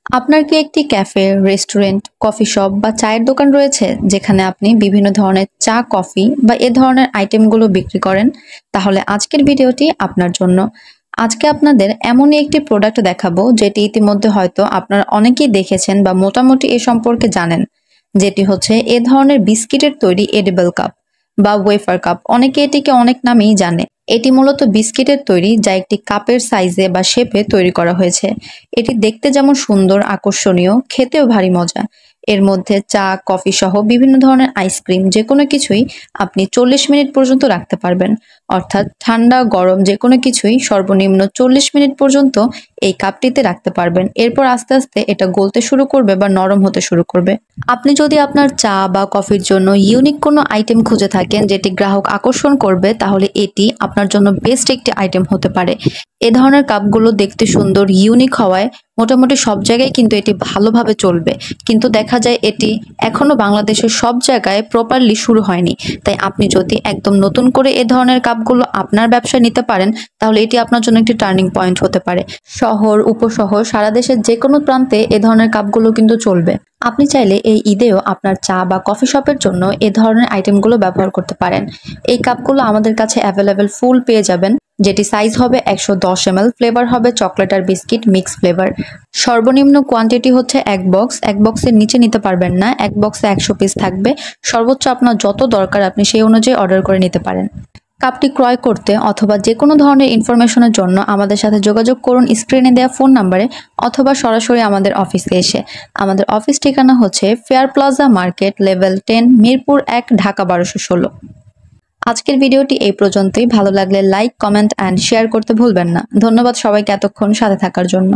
আপনার কি একটি ক্যাফে, রেস্টুরেন্ট, কফি শপ বা চায়ের দোকান রয়েছে যেখানে আপনি বিভিন্ন ধরনের চা, কফি বা এ ধরনের আইটেমগুলো বিক্রি করেন? তাহলে আজকের ভিডিওটি আপনার জন্য। আজকে আপনাদের এমনই একটি প্রোডাক্ট দেখাবো যেটি ইতিমধ্যে হয়তো আপনারা অনেকেই দেখেছেন বা মোটামুটি এ সম্পর্কে জানেন। যেটি হচ্ছে এ ধরনের বিস্কিটের তৈরি এডিবল কাপ বা ওয়েফার কাপ। অনেকে এটিকে অনেক নামেই জানে। এটি মূলত বিস্কিটের তৈরি যা একটি কাপের সাইজে বা শেপে তৈরি করা হয়েছে। এটি দেখতে যেমন সুন্দর, আকর্ষণীয়, খেতেও ভারী মজা। এর মধ্যে চা, কফি সহ বিভিন্ন ধরনের আইসক্রিম যেকোনো কিছুই আপনি 40 মিনিট পর্যন্ত রাখতে পারবেন। অর্থাৎ ঠান্ডা, গরম যেকোনো কিছুই সর্বনিম্ন 40 মিনিট পর্যন্ত এই কাপটিতে রাখতে পারবেন। এরপর আস্তে আস্তে এটা গলতে শুরু করবে বা নরম হতে শুরু করবে। আপনি যদি আপনার চা বা কফির জন্য ইউনিক কোনো আইটেম খুঁজে থাকেন যেটি গ্রাহক আকর্ষণ করবে, তাহলে এটি আপনার জন্য বেস্ট একটি আইটেম হতে পারে। এ ধরনের কাপগুলো দেখতে সুন্দর, ইউনিক হওয়ায় মোটামুটি সব জায়গায় কিন্তু এটি ভালোভাবে চলবে। কিন্তু দেখা যায় এটি এখনো বাংলাদেশের সব জায়গায় প্রপারলি শুরু হয়নি। তাই আপনি যদি একদম নতুন করে এ ধরনের কাপগুলো আপনার ব্যবসায় নিতে পারেন, তাহলে এটি আপনার জন্য একটি টার্নিং পয়েন্ট হতে পারে। শহর, উপশহর সারা দেশের যেকোনো প্রান্তে এ ধরনের কাপগুলো কিন্তু চলবে। আপনি চাইলে এই ঈদেও আপনার চা বা কফি শপের জন্য এ ধরনের আইটেমগুলো ব্যবহার করতে পারেন। এই কাপগুলো আমাদের কাছে অ্যাভেলেবেল ফুল পেয়ে যাবেন, যেটি সাইজ হবে 110 ml, ফ্লেভার হবে চকলেট আর বিস্কিট মিক্স ফ্লেভার। সর্বনিম্ন কোয়ান্টিটি হচ্ছে এক বক্স। এক বক্সের নিচে নিতে পারবেন না, এক বক্সে 100 পিস থাকবে। সর্বোচ্চ আপনার যত দরকার আপনি সেই অনুযায়ী অর্ডার করে নিতে পারেন। কাপটি ক্রয় করতে অথবা যে কোনো ধরনের ইনফরমেশনের জন্য আমাদের সাথে যোগাযোগ করুন স্ক্রিনে দেওয়া ফোন নাম্বারে, অথবা সরাসরি আমাদের অফিসে এসে। আমাদের অফিস ঠিকানা হচ্ছে fair plaza market, level 10, Mirpur 1, Dhaka 1216। আজকের ভিডিওটি এই পর্যন্তই। ভালো লাগলে লাইক, কমেন্ট অ্যান্ড শেয়ার করতে ভুলবেন না। ধন্যবাদ সবাইকে এতক্ষণ সাথে থাকার জন্য।